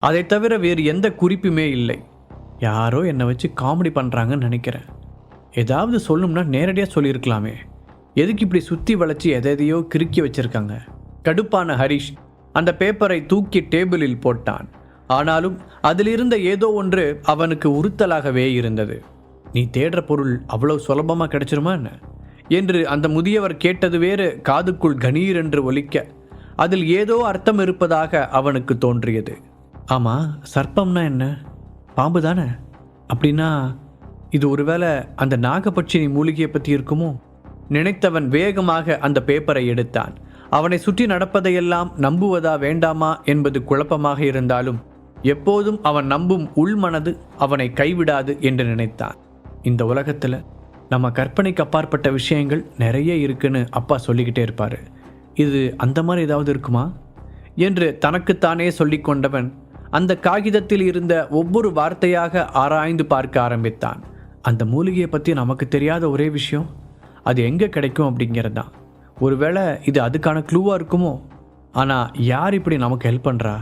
அதை தவிர வேறு எந்த குறிப்புமே இல்லை. யாரோ என்னை வச்சு காமெடி பண்ணுறாங்கன்னு நினைக்கிறேன். ஏதாவது சொல்லணும்னா நேரடியாக சொல்லியிருக்கலாமே. எதுக்கு இப்படி சுற்றி வளைச்சி எதையோ கிறுக்கி வச்சிருக்காங்க? கடுப்பான ஹரிஷ் அந்த பேப்பரை தூக்கி டேபிளில் போட்டான். ஆனாலும் அதிலிருந்த ஏதோ ஒன்று அவனுக்கு உறுத்தலாகவே இருந்தது. நீ தேடுற பொருள் அவ்வளவு சுலபமாக கிடைச்சிருமா என்ன என்று அந்த முதியவர் கேட்டது வேறு காதுக்குள் கணீர் என்று ஒலிக்க, அதில் ஏதோ அர்த்தம் இருப்பதாக அவனுக்கு தோன்றியது. ஆமாம், சர்ப்பம்னா என்ன? பாம்பு தானே? அப்படின்னா இது ஒருவேளை அந்த நாகபட்சினி மூலிகையை பற்றி இருக்குமோ? நினைத்தவன் வேகமாக அந்த பேப்பரை எடுத்தான். அவனை சுற்றி நடப்பதையெல்லாம் நம்புவதா வேண்டாமா என்பது குழப்பமாக இருந்தாலும் எப்போதும் அவன் நம்பும் உள்மனது அவனை கைவிடாது என்று நினைத்தான். இந்த உலகத்தில் நம்ம கற்பனைக்கு அப்பாற்பட்ட விஷயங்கள் நிறைய இருக்குன்னு அப்பா சொல்லிக்கிட்டே இருப்பார். இது அந்த மாதிரி ஏதாவது இருக்குமா என்று தனக்குத்தானே சொல்லி கொண்டவன் அந்த காகிதத்தில் இருந்த ஒவ்வொரு வார்த்தையாக ஆராய்ந்து பார்க்க ஆரம்பித்தான். அந்த மூலிகையை பற்றி நமக்கு தெரியாத ஒரே விஷயம் அது எங்கே கிடைக்கும் அப்படிங்கிறது தான். ஒருவேளை இது அதுக்கான க்ளூவாக இருக்குமோ? ஆனால் யார் இப்படி நமக்கு ஹெல்ப் பண்ணுறா?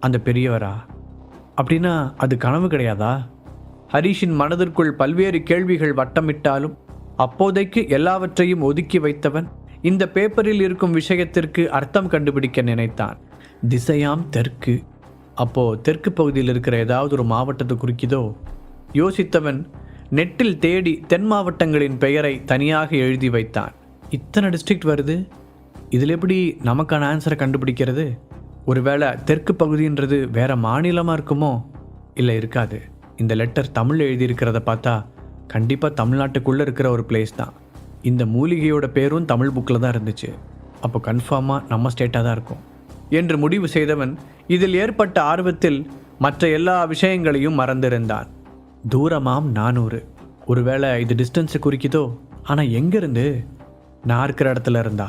அந்த பெரியவரா? அப்படின்னா அது கனவு கிடையாதா? ஹரிஷின் மனதிற்குள் பல்வேறு கேள்விகள் வட்டமிட்டாலும் அப்போதைக்கு எல்லாவற்றையும் ஒதுக்கி வைத்தவன் இந்த பேப்பரில் இருக்கும் விஷயத்திற்கு அர்த்தம் கண்டுபிடிக்க நினைத்தான். திசையாம் தெற்கு. அப்போ தெற்கு பகுதியில் இருக்கிற ஏதாவது ஒரு மாவட்டத்தை குறிக்குதோ? யோசித்தவன் நெட்டில் தேடி தென் மாவட்டங்களின் பெயரை தனியாக எழுதி வைத்தான். இத்தனை டிஸ்ட்ரிக்ட் வருது, இதில் எப்படி நமக்கான ஆன்சரை கண்டுபிடிக்கிறது? ஒருவேளை தெற்கு பகுதின்றது வேற மாநிலமாக இருக்குமோ? இல்லை, இருக்காது. இந்த லெட்டர் தமிழ் எழுதியிருக்கிறத பார்த்தா கண்டிப்பாக தமிழ்நாட்டுக்குள்ளே இருக்கிற ஒரு பிளேஸ் தான். இந்த மூலிகையோட பேரும் தமிழ் புக்கில் தான் இருந்துச்சு. அப்போ கன்ஃபார்மாக நம்ம ஸ்டேட்டாக தான் இருக்கும் என்று முடிவு செய்தவன் இதில் ஏற்பட்ட ஆர்வத்தில் மற்ற எல்லா விஷயங்களையும் மறந்திருந்தான். தூரமாம் 400. ஒருவேளை இது டிஸ்டன்ஸை குறிக்குதோ? ஆனால் எங்கேருந்து? நான் இருக்கிற இடத்துல இருந்தா?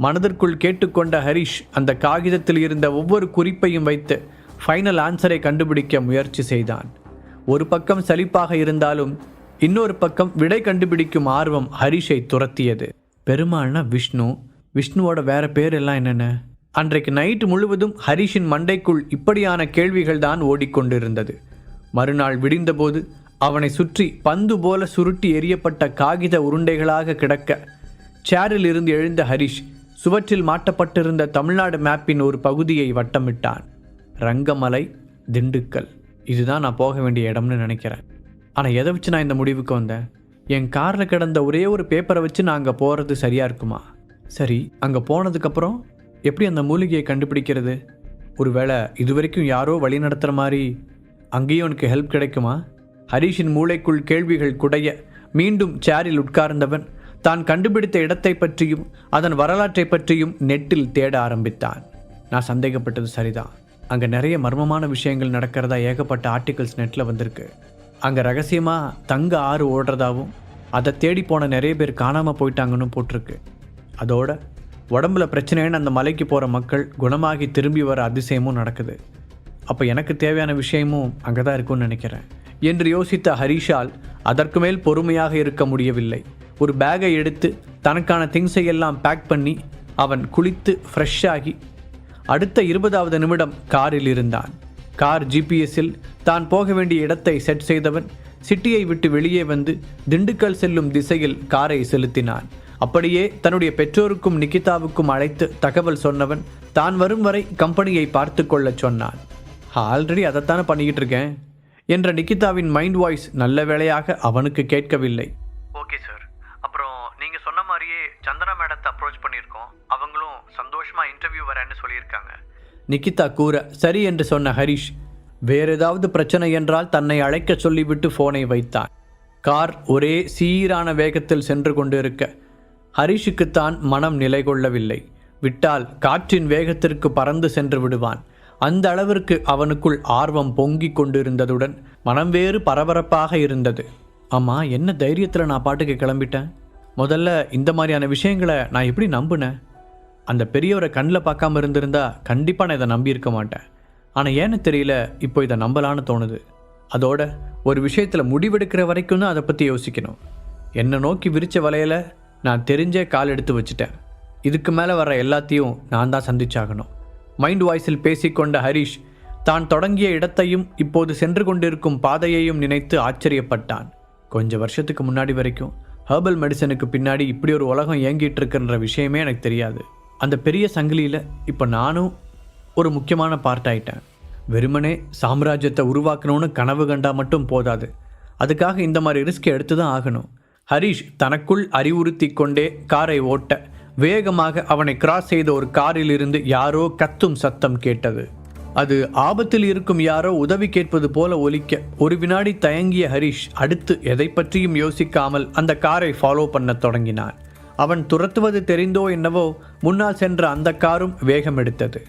மனதிற்குள் கேட்டுக்கொண்ட ஹரிஷ் அந்த காகிதத்தில் இருந்த ஒவ்வொரு குறிப்பையும் வைத்து ஃபைனல் ஆன்சரை கண்டுபிடிக்க முயற்சி செய்தான். ஒரு பக்கம் சலிப்பாக இருந்தாலும் இன்னொரு பக்கம் விடை கண்டுபிடிக்கும் ஆர்வம் ஹரிஷை துரத்தியது. பெருமாள்னா விஷ்ணு, விஷ்ணுவோட வேற பேர் எல்லாம் என்னென்ன? அன்றைக்கு நைட்டு முழுவதும் ஹரிஷின் மண்டைக்குள் இப்படியான கேள்விகள் தான் ஓடிக்கொண்டிருந்தது. மறுநாள் விடிந்தபோது அவனை சுற்றி பந்து போல சுருட்டி எறியப்பட்ட காகித உருண்டைகளாக கிடக்க சேரில் இருந்து எழுந்த ஹரிஷ் சுவற்றில் மாட்டப்பட்டிருந்த தமிழ்நாடு மேப்பின் ஒரு பகுதியை வட்டமிட்டான். ரங்கமலை, திண்டுக்கல், இதுதான் நான் போக வேண்டிய இடம்னு நினைக்கிறேன். ஆனால் எதை வச்சு நான் இந்த முடிவுக்கு வந்தேன்? என் காரில் கிடந்த ஒரே ஒரு பேப்பரை வச்சு நான் அங்கே போகிறது சரியாக இருக்குமா? சரி, அங்கே போனதுக்கப்புறம் எப்படி அந்த மூலிகையை கண்டுபிடிக்கிறது? ஒருவேளை இதுவரைக்கும் யாரோ வழி நடத்துகிற மாதிரி அங்கேயும் எனக்கு ஹெல்ப் கிடைக்குமா? ஹரிஷின் மூளைக்குள் கேள்விகள் குடைய மீண்டும் சேரில் உட்கார்ந்தவன் தான் கண்டுபிடித்த இடத்தை பற்றியும் அதன் வரலாற்றை பற்றியும் நெட்டில் தேட ஆரம்பித்தான். நான் சந்தேகப்பட்டது சரிதான். அங்கே நிறைய மர்மமான விஷயங்கள் நடக்கிறதா ஏகப்பட்ட ஆர்டிகல்ஸ் நெட்டில் வந்திருக்கு. அங்கே ரகசியமாக தங்க ஆறு ஓடுறதாவும் அதை தேடி போன நிறைய பேர் காணாமல் போயிட்டாங்கன்னு போட்டிருக்கு. அதோட உடம்புல பிரச்சனைன்னு அந்த மலைக்கு போகிற மக்கள் குணமாகி திரும்பி வர அதிசயமும் நடக்குது. அப்போ எனக்கு தேவையான விஷயமும் அங்கே தான் இருக்கும்னு நினைக்கிறேன் என்று யோசித்த ஹரிஷால் அதற்கு மேல் பொறுமையாக இருக்க முடியவில்லை. ஒரு பேக்கை எடுத்து தனக்கான திங்ஸை எல்லாம் பேக் பண்ணி அவன் குளித்து ஃப்ரெஷ் ஆகி அடுத்த 20வது நிமிடம் காரில் இருந்தான். கார் ஜிபிஎஸ்ஸில் தான் போக வேண்டிய இடத்தை செட் செய்தவன் சிட்டியை விட்டு வெளியே வந்து திண்டுக்கல் செல்லும் திசையில் காரை செலுத்தினான். அப்படியே தன்னுடைய பெற்றோருக்கும் நிகிதாவுக்கும் அழைத்து தகவல் சொன்னவன் தான் வரும் வரை கம்பெனியை பார்த்து கொள்ள சொன்னான். ஆல்ரெடி அதைத்தானே பண்ணிக்கிட்டு இருக்கேன் என்ற நிகிதாவின் மைண்ட் வாய்ஸ் நல்ல வேளையாக அவனுக்கு கேட்கவில்லை. ஓகே சார், அப்புறம் நீங்கள் சொன்ன மாதிரியே சந்தனா மேடத்தை அப்ரோச் பண்ணியிருக்கோம். அவங்களும் சந்தோஷமாக இன்டர்வியூ வரேன்னு சொல்லியிருக்காங்க. நிகிதா கூற சரி என்று சொன்ன ஹரிஷ் வேறு ஏதாவது பிரச்சனை என்றால் தன்னை அழைக்க சொல்லிவிட்டு ஃபோனை வைத்தான். கார் ஒரே சீரான வேகத்தில் சென்று கொண்டிருக்க ஹரிஷுக்குத்தான் மனம் நிலை கொள்ளவில்லை. விட்டால் காற்றின் வேகத்திற்கு பறந்து சென்று விடுவான். அந்த அளவிற்கு அவனுக்குள் ஆர்வம் பொங்கி கொண்டிருந்ததுடன் மனம் வேறு பரபரப்பாக இருந்தது. ஆமாம், என்ன தைரியத்தில் நான் பாட்டுக்கு கிளம்பிட்டேன்? முதல்ல இந்த மாதிரியான விஷயங்களை நான் எப்படி நம்பினேன்? அந்த பெரியவரை கண்ணில் பார்க்காம இருந்திருந்தா கண்டிப்பாக நான் இதை நம்பியிருக்க மாட்டேன். ஆனால் ஏன்னு தெரியல, இப்போ இதை நம்பலான்னு தோணுது. அதோட ஒரு விஷயத்தில் முடிவெடுக்கிற வரைக்கும் தான் அதை பற்றி யோசிக்கணும். என்னை நோக்கி விரித்த வலையில் நான் தெரிஞ்சே கால் எடுத்து வச்சுட்டேன். இதுக்கு மேலே வர எல்லாத்தையும் நான் தான் சந்திச்சாகணும். மைண்ட் வாய்ஸில் பேசிக்கொண்ட ஹரிஷ் தான் தொடங்கிய இடத்தையும் இப்போது சென்று கொண்டிருக்கும் பாதையையும் நினைத்து ஆச்சரியப்பட்டான். கொஞ்சம் வருஷத்துக்கு முன்னாடி வரைக்கும் ஹெர்பல் மெடிசனுக்கு பின்னாடி இப்படி ஒரு உலகம் இயங்கிட்டு இருக்குன்ற விஷயமே எனக்கு தெரியாது. அந்த பெரிய சங்கிலியில் இப்போ நானும் ஒரு முக்கியமான பார்ட் ஆயிட்டேன். வெறுமனே சாம்ராஜ்யத்தை உருவாக்கணும்னு கனவு கண்டா மட்டும் போதாது, அதுக்காக இந்த மாதிரி ரிஸ்க் எடுத்து தான் ஆகணும். ஹரிஷ் தனக்குள் அறிவுறுத்தி கொண்டே காரை ஓட்ட வேகமாக அவனை கிராஸ் செய்த ஒரு காரில் இருந்து யாரோ கத்தும் சத்தம் கேட்டது. அது ஆபத்தில் இருக்கும் யாரோ உதவி கேட்பது போல ஒலிக்க ஒரு வினாடி தயங்கிய ஹரிஷ் அடுத்து எதை பற்றியும் யோசிக்காமல் அந்த காரை ஃபாலோ பண்ண தொடங்கினான். அவன் துரத்துவது தெரிந்தோ என்னவோ முன்னால் சென்ற அந்த காரும் வேகம் எடுத்தது.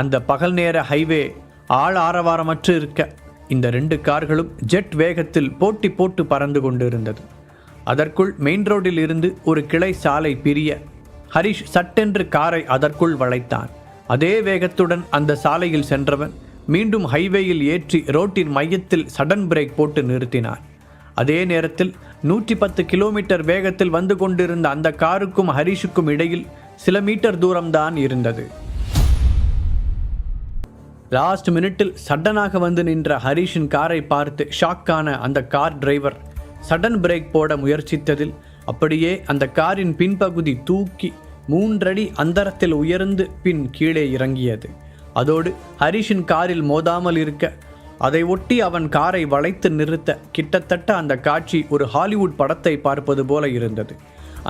அந்த பகல் நேர ஹைவே ஆள் ஆரவாரமற்று இருக்க இந்த 2 கார்களும் ஜெட் வேகத்தில் போட்டி போட்டு பறந்து கொண்டு இருந்தது. அதற்குள் மெயின் ரோடில் இருந்து ஒரு கிளை சாலை பிரிய ஹரிஷ் சட்டென்று காரை அதற்குள் வளைத்தான். அதே வேகத்துடன் அந்த சாலையில் சென்றவன் மீண்டும் ஹைவேயில் ஏற்றி ரோட்டின் மையத்தில் சடன் பிரேக் போட்டு நிறுத்தினான். அதே நேரத்தில் 110 கிலோமீட்டர் வேகத்தில் வந்து கொண்டிருந்த அந்த காருக்கும் ஹரிஷுக்கும் இடையில் சில மீட்டர் தூரம்தான் இருந்தது. லாஸ்ட் மினிட்டில் சடனாக வந்து நின்ற ஹரிஷின் காரை பார்த்து ஷாக்கான அந்த கார் டிரைவர் சடன் பிரேக் போட முயற்சித்ததில் அப்படியே அந்த காரின் பின்பகுதி தூக்கி 3 அடி அந்தரத்தில் உயர்ந்து பின் கீழே இறங்கியது. அதோடு ஹரிஷின் காரில் மோதாமல் இருக்க அதை ஒட்டி அவன் காரை வளைத்து நிறுத்த கிட்டத்தட்ட அந்த காட்சி ஒரு ஹாலிவுட் படத்தை பார்ப்பது போல இருந்தது.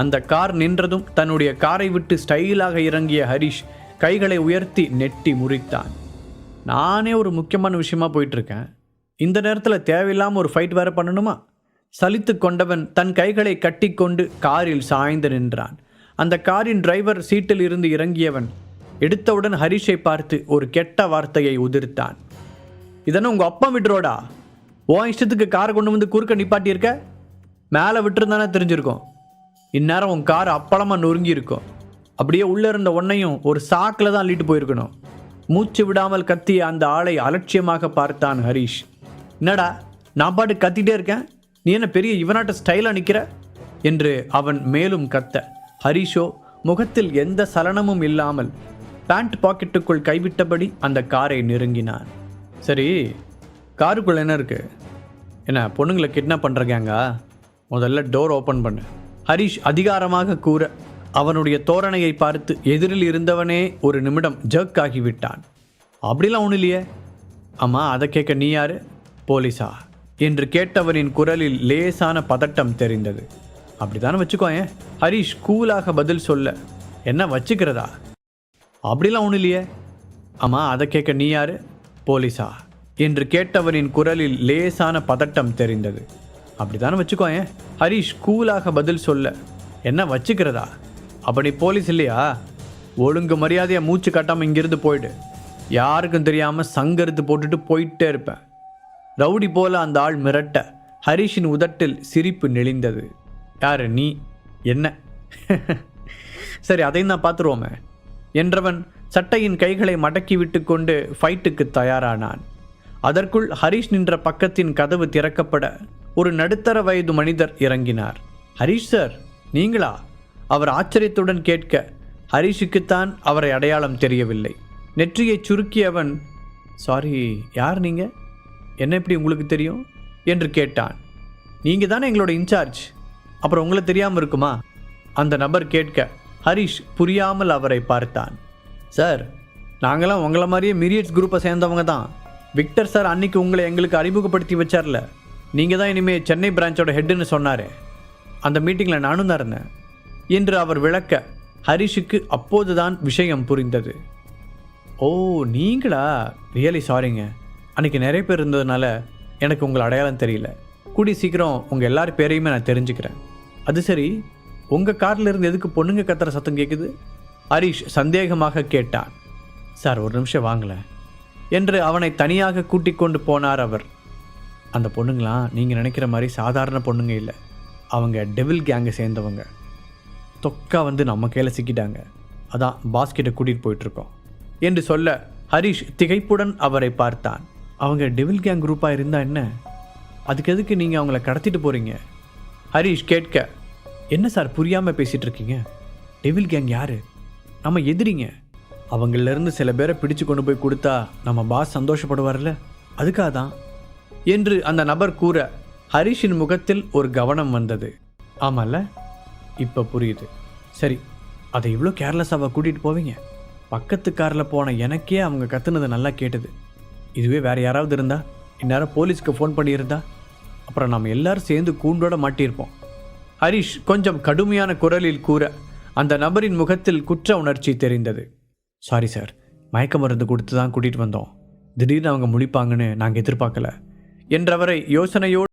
அந்த கார் நின்றதும் தன்னுடைய காரை விட்டு ஸ்டைலாக இறங்கிய ஹரிஷ் கைகளை உயர்த்தி நெட்டி முறித்தான். நானே ஒரு முக்கியமான விஷயமா போயிட்டுருக்கேன், இந்த நேரத்தில் தேவையில்லாமல் ஒரு ஃபைட் வேறு பண்ணணுமா? சலித்து கொண்டவன் தன் கைகளை கட்டி கொண்டு காரில் சாய்ந்து நின்றான். அந்த காரின் டிரைவர் சீட்டில் இருந்து இறங்கியவன் எடுத்தவுடன் ஹரிஷை பார்த்து ஒரு கெட்ட வார்த்தையை உதிர்த்தான். இதென்ன உங்கள் அப்பா விட்டுரோடா? உன் இஷ்டத்துக்கு காரை கொண்டு வந்து குறுக்க நிப்பாட்டியிருக்க? மேலே விட்டுருந்தானே தெரிஞ்சிருக்கும். இந்நேரம் உன் கார் அப்பளமாக நொறுங்கி இருக்கும். அப்படியே உள்ளே இருந்த ஒன்னையும் ஒரு சாக்கில் தான் அள்ளிட்டு போயிருக்கணும். மூச்சு விடாமல் கத்திய அந்த ஆளை அலட்சியமாக பார்த்தான் ஹரிஷ். என்னடா நான் பாட்டு கத்திட்டே இருக்கேன், நீ என்ன பெரிய இவனாட்ட ஸ்டைலாக நிற்கிற என்று அவன் மேலும் கத்த, ஹரிஷோ முகத்தில் எந்த சலனமும் இல்லாமல் பேண்ட் பாக்கெட்டுக்குள் கைவிட்டபடி அந்த காரை நெருங்கினான். சரி, காருக்குள்ள என்ன இருக்கு? என்ன பொண்ணுங்களை கிட்னாப் பண்ணுற கேங்கா? முதல்ல டோர் ஓப்பன் பண்ணு. ஹரிஷ் அதிகாரமாக கூற அவனுடைய தோரணையை பார்த்து எதிரில் இருந்தவனே ஒரு நிமிடம் ஜர்க் ஆகிவிட்டான். அப்படிலாம் ஒன்றும் இல்லையே. ஆமாம், அதை கேட்க நீ யாரு? போலீஸா என்று கேட்டவனின் குரலில் லேசான பதட்டம் தெரிந்தது. அப்படித்தானே வச்சுக்கோயேன். ஹரிஷ் கூலாக பதில் சொல்ல, என்ன வச்சுக்கிறதா? அப்படிலாம் ஒன்றும் இல்லையே. ஆமாம், அதை கேட்க நீ யாரு? போலீஸா என்று கேட்டவனின் குரலில் லேசான பதட்டம் தெரிந்தது. அப்படித்தானே வச்சுக்கோயேன். ஹரிஷ் கூலாக பதில் சொல்ல, என்ன வச்சுக்கிறதா? அப்படி போலீஸ் இல்லையா? ஒழுங்கு மரியாதையாக மூச்சு கட்டாமல் இங்கிருந்து போயிடு. யாருக்கும் தெரியாமல் சங்கருத்து போட்டுட்டு போயிட்டே இருப்பேன். ரவுடி போல அந்த ஆள் மிரட்ட ஹரிஷின் உதட்டில் சிரிப்பு நெளிந்தது. யாரு நீ? என்ன? சரி, அதையும் தான் பார்த்துருவோமே என்றவன் சட்டையின் கைகளை மடக்கி விட்டு கொண்டு ஃபைட்டுக்கு தயாரானான். அதற்குள் ஹரிஷ் நின்ற பக்கத்தின் கதவு திறக்கப்பட ஒரு நடுத்தர வயது மனிதர் இறங்கினார். ஹரிஷ் சார், நீங்களா? அவர் ஆச்சரியத்துடன் கேட்க ஹரிஷுக்குத்தான் அவரை அடையாளம் தெரியவில்லை. நெற்றியை சுருக்கியவன், சாரி, யார் நீங்கள்? என்ன எப்படி உங்களுக்கு தெரியும் என்று கேட்டான். நீங்கள் தானே எங்களோட இன்சார்ஜ், அப்புறம் உங்களை தெரியாமல் இருக்குமா? அந்த நபர் கேட்க ஹரிஷ் புரியாமல் அவரை பார்த்தான். சார், நாங்களாம் உங்களை மாதிரியே மிரியட்ஸ் குரூப்பை சேர்ந்தவங்க தான். விக்டர் சார் அன்னைக்கு உங்களை எங்களுக்கு அறிமுகப்படுத்தி வச்சார்ல, நீங்கள் தான் இனிமேல் சென்னை பிரான்ச்சோட ஹெட்டுன்னு சொன்னார். அந்த மீட்டிங்கில் நானும் தான் இருந்தேன் என்று அவர் விளக்க ஹரிஷுக்கு அப்போதுதான் விஷயம் புரிந்தது. ஓ, நீங்களா? ரியலி சாரிங்க, அன்றைக்கி நிறைய பேர் இருந்ததுனால எனக்கு உங்களை அடையாளம் தெரியல. கூடி சீக்கிரம் உங்கள் எல்லார் பேரையுமே நான் தெரிஞ்சுக்கிறேன். அது சரி, உங்கள் காரில் இருந்து எதுக்கு பொண்ணுங்க கத்துற சத்தம் கேட்குது? ஹரிஷ் சந்தேகமாக கேட்டான். சார், ஒரு நிமிஷம் வாங்கலை என்று அவனை தனியாக கூட்டிக் கொண்டு போனார் அவர். அந்த பொண்ணுங்களாம் நீங்கள் நினைக்கிற மாதிரி சாதாரண பொண்ணுங்க இல்லை. அவங்க டெவில் கேங்கை சேர்ந்தவங்க. தொக்கா வந்து நம்ம கையில் சிக்கிட்டாங்க. அதான் பாஸ்கெட்டை கூட்டிகிட்டு போயிட்டுருக்கோம் என்று சொல்ல ஹரிஷ் திகைப்புடன் அவரை பார்த்தான். அவங்க டெவில் கேங் குரூப்பாக இருந்தால் என்ன, அதுக்கு எதுக்கு நீங்கள் அவங்கள கடத்திட்டு போகிறீங்க? ஹரிஷ் கேட்க, என்ன சார் புரியாமல் பேசிகிட்டு இருக்கீங்க? டெவில் கேங் யார்? நம்ம எதிரிங்க. அவங்களிருந்து சில பேரை பிடிச்சு கொண்டு போய் கொடுத்தா நம்ம பாஸ் சந்தோஷப்படுவார்ல, அதுக்காக தான் என்று அந்த நபர் கூற ஹரிஷின் முகத்தில் ஒரு கவனம் வந்தது. ஆமாம்ல, இப்போ புரியுது. சரி, அதை இவ்வளோ கேர்லெஸ்ஸாக கூட்டிகிட்டு போவீங்க? பக்கத்து காரில் போன எனக்கே அவங்க கத்துனது நல்லா கேட்டது. இதுவே வேறு யாராவது இருந்தா, இந்நேரம் போலீஸ்க்கு ஃபோன் பண்ணியிருந்தா, அப்புறம் நாம் எல்லாரும் சேர்ந்து கூண்டோட மாட்டியிருப்போம். ஹரிஷ் கொஞ்சம் கடுமையான குரலில் கூற அந்த நபரின் முகத்தில் குற்ற உணர்ச்சி தெரிந்தது. சாரி சார், மயக்க மருந்து கொடுத்து தான் கூட்டிகிட்டு வந்தோம். திடீர்னு அவங்க முழிப்பாங்கன்னு நாங்கள் எதிர்பார்க்கல என்றவரை யோசனையோடு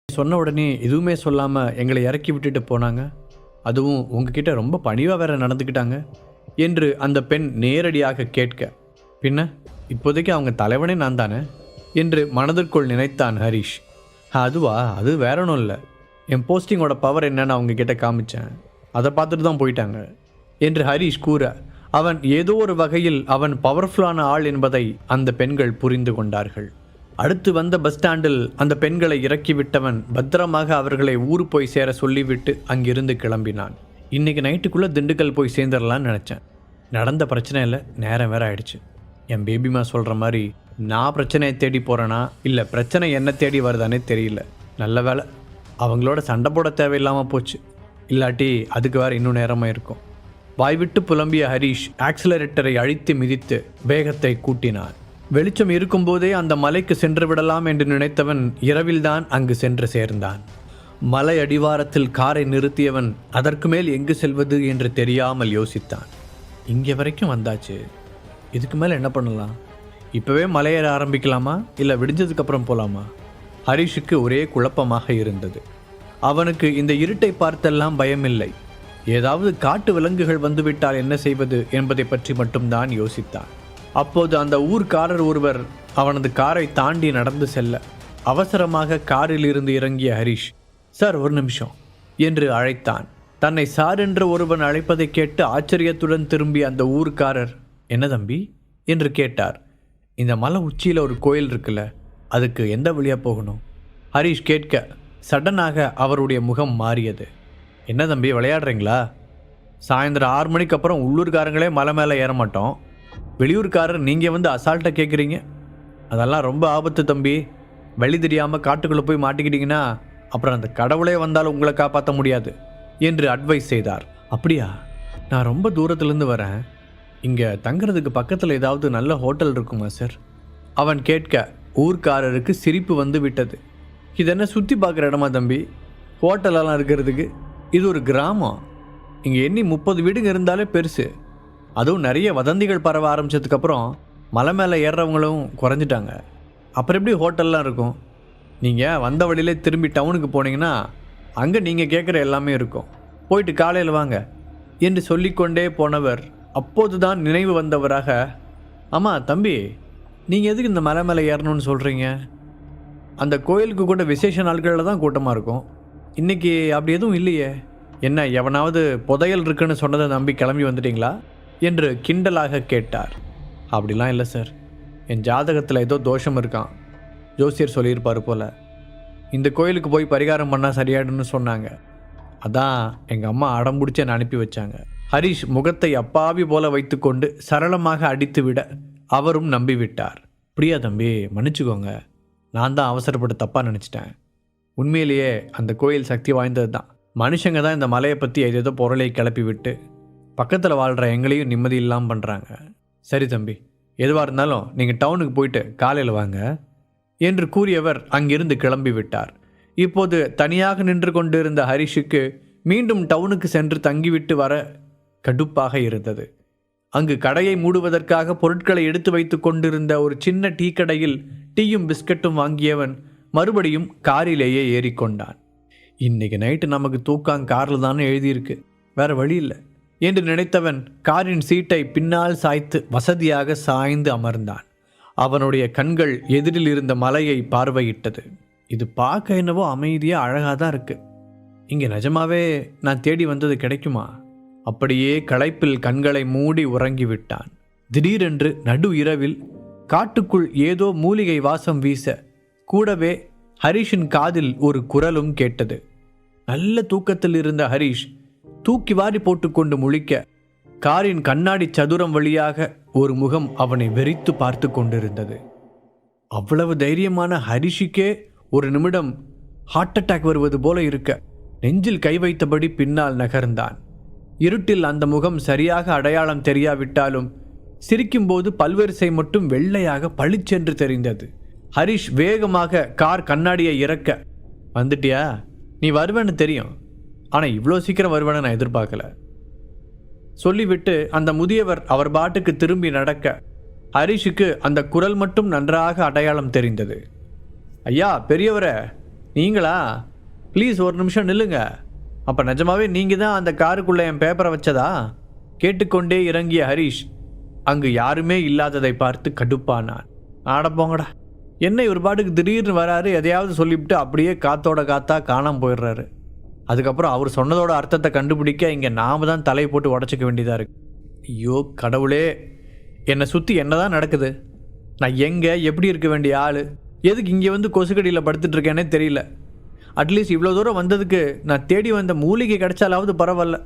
சொன்ன உடனே எதுவுமே சொல்லாமல் எங்களை இறக்கி விட்டுட்டு போனாங்க. அதுவும் உங்ககிட்ட ரொம்ப பணிவாக வேற நடந்துக்கிட்டாங்க என்று அந்த பெண் நேரடியாக கேட்க, பின்ன இப்போதைக்கு அவங்க தலைவனே நான் தானே என்று மனதிற்குள் நினைத்தான் ஹரிஷ். அதுவா, அது வேற ஒன்றும் இல்லை. என் போஸ்டிங்கோட பவர் என்னன்னு அவங்க கிட்ட காமிச்சேன், அதை பார்த்துட்டு தான் போயிட்டாங்க என்று ஹரிஷ் கூற, அவன் ஏதோ ஒரு வகையில் அவன் பவர்ஃபுல்லான ஆள் என்பதை அந்த பெண்கள் புரிந்து கொண்டார்கள். அடுத்து வந்த பஸ் ஸ்டாண்டில் அந்த பெண்களை இறக்கிவிட்டவன் பத்திரமாக அவர்களை ஊர் போய் சேர சொல்லிவிட்டு அங்கிருந்து கிளம்பினான். இன்றைக்கி நைட்டுக்குள்ளே திண்டுக்கல் போய் சேர்ந்துடலான்னு நினச்சேன். நடந்த பிரச்சனை இல்லை, நேரம் வேற ஆயிடுச்சு. என் பேபிமா சொல்கிற மாதிரி நான் பிரச்சனையை தேடி போகிறேன்னா இல்லை பிரச்சனை என்ன தேடி வருதானே தெரியல. நல்ல வேலை அவங்களோட சண்டை போட தேவையில்லாமல் போச்சு, இல்லாட்டி அதுக்கு வேறு இன்னும் நேரமாக இருக்கும். வாய்விட்டு புலம்பிய ஹரிஷ் ஆக்சிலரேட்டரை அழித்து மிதித்து வேகத்தை கூட்டினான். வெளிச்சம் இருக்கும்போதே அந்த மலைக்கு சென்று விடலாம் என்று நினைத்தவன் இரவில்தான் அங்கு சென்று சேர்ந்தான். மலை அடிவாரத்தில் காரை நிறுத்தியவன் அதற்கு மேல் எங்கு செல்வது என்று தெரியாமல் யோசித்தான். இங்கே வரைக்கும் வந்தாச்சு, இதுக்கு மேலே என்ன பண்ணலாம்? இப்போவே மலையேற ஆரம்பிக்கலாமா இல்லை விடிஞ்சதுக்கப்புறம் போகலாமா? ஹரிஷுக்கு ஒரே குழப்பமாக இருந்தது. அவனுக்கு இந்த இருட்டை பார்த்தெல்லாம் பயமில்லை. ஏதாவது காட்டு விலங்குகள் வந்துவிட்டால் என்ன செய்வது என்பதை பற்றி மட்டும்தான் யோசித்தான். அப்போது அந்த ஊர்க்காரர் ஒருவர் அவனது காரை தாண்டி நடந்து செல்ல அவசரமாக காரில் இருந்து இறங்கிய ஹரிஷ், சார் ஒரு நிமிஷம் என்று அழைத்தான். தன்னை சார் என்று ஒருவன் அழைப்பதை கேட்டு ஆச்சரியத்துடன் திரும்பிய அந்த ஊர்க்காரர், என்ன தம்பி என்று கேட்டார். இந்த மலை உச்சியில் ஒரு கோயில் இருக்குல்ல, அதுக்கு எந்த வழியாக போகணும்? ஹரிஷ் கேட்க சடனாக அவருடைய முகம் மாறியது. என்ன தம்பி விளையாடுறீங்களா? சாயந்தரம் 6 மணிக்கு அப்புறம் உள்ளூர்காரங்களே மலை மேலே ஏற மாட்டோம், வெளியூர்காரர் நீங்கள் வந்து அசால்ட்டாக கேட்குறீங்க. அதெல்லாம் ரொம்ப ஆபத்து தம்பி. வழி தெரியாமல் காட்டுக்குள்ளே போய் மாட்டிக்கிட்டீங்கன்னா அப்புறம் அந்த கடவுளே வந்தாலும் உங்களை காப்பாற்ற முடியாது என்று அட்வைஸ் செய்தார். அப்படியா? நான் ரொம்ப தூரத்துலேருந்து வரேன். இங்கே தங்குறதுக்கு பக்கத்தில் ஏதாவது நல்ல ஹோட்டல் இருக்குமா சார்? அவன் கேட்க ஊர்க்காரருக்கு சிரிப்பு வந்து விட்டது. இது என்ன சுற்றி பார்க்குற இடமா தம்பி? ஹோட்டலெல்லாம் இருக்கிறதுக்கு இது ஒரு கிராமம். இங்கே எண்ணி 30 வீடுங்க இருந்தாலே பெருசு. அதுவும் நிறைய வதந்திகள் பரவ ஆரம்பித்ததுக்கப்புறம் மலை மேலே ஏறுறவங்களும் குறைஞ்சிட்டாங்க. அப்புறம் எப்படி ஹோட்டல்லாம் இருக்கும்? நீங்கள் வந்த வழியிலே திரும்பி டவுனுக்கு போனீங்கன்னா அங்கே நீங்கள் கேட்குற எல்லாமே இருக்கும். போயிட்டு காலையில் வாங்க என்று சொல்லிக்கொண்டே போனவர் அப்போது தான் நினைவு வந்தவராக, ஆமாம் தம்பி, நீங்கள் எதுக்கு இந்த மலை மேலே ஏறணும்னு சொல்கிறீங்க? அந்த கோயிலுக்கு கூட விசேஷ நாட்களில் தான் கூட்டமாக இருக்கும். இன்றைக்கி அப்படி எதுவும் இல்லையே. என்ன எவனாவது புதையல் இருக்குன்னு சொன்னதை நம்பி கிளம்பி வந்துட்டீங்களா என்று கிண்டலாக கேட்டார். அப்படிலாம் இல்லை சார், என் ஜாதகத்தில் ஏதோ தோஷம் இருக்கான், ஜோசியர் சொல்லியிருப்பார் போல். இந்த கோயிலுக்கு போய் பரிகாரம் பண்ணால் சரியாயிடுன்னு சொன்னாங்க. அதான் எங்கள் அம்மா அடம் பிடிச்சி என்னை அனுப்பி வச்சாங்க. ஹரிஷ் முகத்தை அப்பாவி போல வைத்துக்கொண்டு சரளமாக அடித்து விட அவரும் நம்பிவிட்டார். அப்படியா தம்பி, மன்னிச்சுக்கோங்க, நான் தான் அவசரப்பட்டு தப்பாக நினச்சிட்டேன். உண்மையிலேயே அந்த கோயில் சக்தி வாய்ந்தது தான். மனுஷங்க தான் இந்த மலையை பற்றி ஏதேதோ பொருளை கிளப்பி விட்டு பக்கத்தில் வாழ்கிற எங்களையும் நிம்மதி இல்லாமல் பண்ணுறாங்க. சரி தம்பி, எதுவாக இருந்தாலும் நீங்கள் டவுனுக்கு போயிட்டு காலையில் வாங்க என்று கூறியவர் அங்கிருந்து கிளம்பி விட்டார். இப்போது தனியாக நின்று கொண்டிருந்த ஹரிஷுக்கு மீண்டும் டவுனுக்கு சென்று தங்கிவிட்டு வர கடுப்பாக இருந்தது. அங்கு கடையை மூடுவதற்காக பொருட்களை எடுத்து வைத்து கொண்டிருந்த ஒரு சின்ன டீ கடையில் டீயும் பிஸ்கட்டும் வாங்கியவன் மறுபடியும் காரிலேயே ஏறிக்கொண்டான். இன்னைக்கு நைட்டு நமக்கு தூக்கம் காரில் தானே எழுதியிருக்கு, வேற வழி இல்லை என்று நினைத்தவன் காரின் சீட்டை பின்னால் சாய்த்து வசதியாக சாய்ந்து அமர்ந்தான். அவனுடைய கண்கள் எதிரில் இருந்த மலையை பார்வையிட்டது. இது பார்க்க என்னவோ அமைதியாக அழகாக தான் இருக்கு. இங்கே நிஜமாவே நான் தேடி வந்தது கிடைக்குமா? அப்படியே களைப்பில் கண்களை மூடி உறங்கிவிட்டான். திடீரென்று நடு இரவில் காட்டுக்குள் ஏதோ மூலிகை வாசம் வீச, கூடவே ஹரிஷின் காதில் ஒரு குரலும் கேட்டது. நல்ல தூக்கத்தில் இருந்த ஹரிஷ் தூக்கி வாரி போட்டுக்கொண்டு முழிக்க, காரின் கண்ணாடி சதுரம் வழியாக ஒரு முகம் அவனை வெறித்து பார்த்து கொண்டிருந்தது. அவ்வளவு தைரியமான ஹரிஷுக்கே ஒரு நிமிடம் ஹார்ட் அட்டாக் வருவது போல இருக்க, நெஞ்சில் கை வைத்தபடி பின்னால் நகர்ந்தான். இருட்டில் அந்த முகம் சரியாக அடையாளம் தெரியாவிட்டாலும் சிரிக்கும்போது பல்வரிசை மட்டும் வெள்ளையாக பளிச்சென்று தெரிந்தது. ஹரிஷ் வேகமாக கார் கண்ணாடியை இறக்க, வந்துட்டியா? நீ வருவேன்னு தெரியும், ஆனால் இவ்வளோ சீக்கிரம் வருவேன்னு நான் எதிர்பார்க்கல சொல்லிவிட்டு அந்த முதியவர் அவர் பாட்டுக்கு திரும்பி நடக்க, ஹரிஷுக்கு அந்த குரல் மட்டும் நன்றாக அடையாளம் தெரிந்தது. ஐயா பெரியவரே, நீங்களா? ப்ளீஸ் ஒரு நிமிஷம் நில்லுங்க. அப்போ நிஜமாவே நீங்கள் தான் அந்த காருக்குள்ளே என் பேப்பரை வச்சதா? கேட்டுக்கொண்டே இறங்கிய ஹரிஷ் அங்கு யாருமே இல்லாததை பார்த்து கடுப்பானான். ஆடப்போங்கடா, என்ன இவர் பாட்டுக்கு திடீர்னு வராரு, எதையாவது சொல்லிவிட்டு அப்படியே காத்தோட காத்தா காணாமல் போயிடுறாரு. அதுக்கப்புறம் அவர் சொன்னதோட அர்த்தத்தை கண்டுபிடிக்க இங்கே நாம் தான் தலையை போட்டு உடச்சிக்க வேண்டியதாக இருக்கு. ஐயோ கடவுளே, என்னை சுற்றி என்ன தான் நடக்குது? நான் எங்கே எப்படி இருக்க வேண்டிய ஆள், எதுக்கு இங்கே வந்து கொசுக்கடியில் படுத்துட்ருக்கேனே தெரியல. அட்லீஸ்ட் இவ்வளோ தூரம் வந்ததுக்கு நான் தேடி வந்த மூலிகை கிடைச்சாலாவது பரவாயில்ல,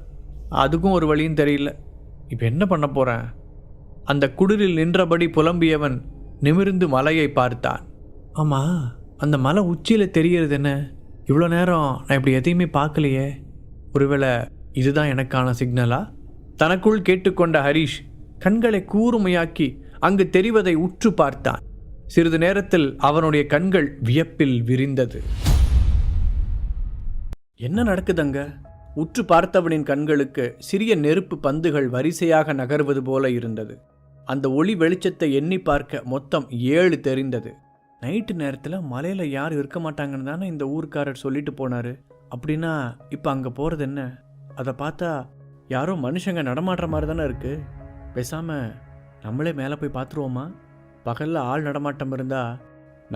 அதுக்கும் ஒரு வழியும் தெரியல. இப்போ என்ன பண்ண போகிறேன்? அந்த குடிலில் நின்றபடி புலம்பியவன் நிமிர்ந்து மலையை பார்த்தான். ஆமாம், அந்த மலை உச்சியில் தெரிகிறது என்ன? இவ்வளோ நேரம் நான் இப்படி எதையுமே பார்க்கலையே. ஒருவேளை இதுதான் எனக்கான சிக்னலா? தனக்குள் கேட்டுக்கொண்ட ஹரிஷ் கண்களை கூர்மையாக்கி அங்கு தெரிவதை உற்று பார்த்தான். சிறிது நேரத்தில் அவனுடைய கண்கள் வியப்பில் விரிந்தது. என்ன நடக்குதுங்க? உற்று பார்த்தவனின் கண்களுக்கு சிறிய நெருப்பு பந்துகள் வரிசையாக நகர்வது போல இருந்தது. அந்த ஒளி வெளிச்சத்தை எண்ணி பார்க்க மொத்தம் 7 தெரிந்தது. நைட்டு நேரத்தில் மலையில் யாரும் இருக்க மாட்டாங்கன்னு தானே இந்த ஊர்க்காரர் சொல்லிட்டு போனார். அப்படின்னா இப்போ அங்கே போகிறது என்ன? அதை பார்த்தா யாரோ மனுஷங்க நடமாடுற மாதிரி தானே இருக்குது. பேசாமல் நம்மளே மேலே போய் பார்த்துருவோமா? பகலில் ஆள் நடமாட்டம் இருந்தால்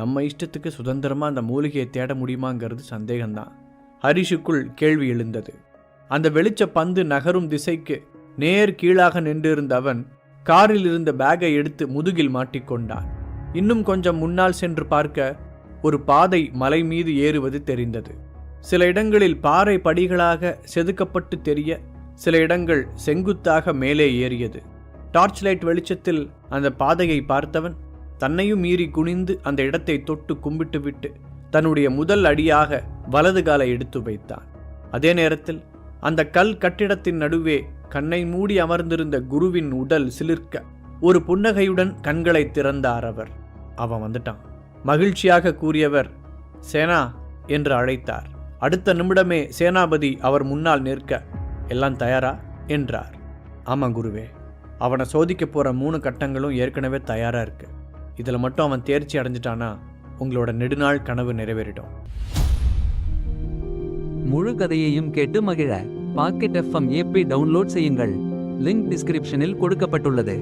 நம்ம இஷ்டத்துக்கு சுதந்திரமாக அந்த மூலிகையை தேட முடியுமாங்கிறது சந்தேகம்தான். ஹரிஷுக்குள் கேள்வி எழுந்தது. அந்த வெளிச்ச பந்து நகரும் திசைக்கு நேர் கீழாக நின்றிருந்த அவன் காரில் இருந்த பேக்கை எடுத்து முதுகில் மாட்டிக்கொண்டான். இன்னும் கொஞ்சம் முன்னால் சென்று பார்க்க ஒரு பாதை மலை மீது ஏறுவது தெரிந்தது. சில இடங்களில் பாறை படிகளாக செதுக்கப்பட்டு தெரிய, சில இடங்கள் செங்குத்தாக மேலே ஏறியது. டார்ச் லைட் வெளிச்சத்தில் அந்த பாதையை பார்த்தவன் தன்னையும் மீறி குனிந்து அந்த இடத்தை தொட்டு கும்பிட்டுவிட்டு தன்னுடைய முதல் அடியாக வலது காலை எடுத்து வைத்தான். அதே நேரத்தில் அந்த கல் கட்டிடத்தின் நடுவே கண்ணை மூடி அமர்ந்திருந்த குருவின் உடல் சிலிர்க்க ஒரு புன்னகையுடன் கண்களை திறந்தார் அவர். அவன் வந்துட்டான், மகிழ்ச்சியாக கூறியவர் சேனா என்று அழைத்தார். அடுத்த நிமிடமே சேனாபதி அவர் முன்னால் நிற்க, எல்லாம் தயாரா என்றார். ஆமாம் குருவே, அவனை சோதிக்க போற 3 கட்டங்களும் ஏற்கனவே தயாரா இருக்கு. இதுல மட்டும் அவன் தேர்ச்சி அடைஞ்சிட்டானா உங்களோட நெடுநாள் கனவு நிறைவேறிடும். முழு கதையையும் கேட்டு மகிழ பாக்கெட் FM ஆப்பை டவுன்லோட் செய்யுங்கள். லிங்க் டிஸ்கிரிப்ஷனில் கொடுக்கப்பட்டுள்ளது.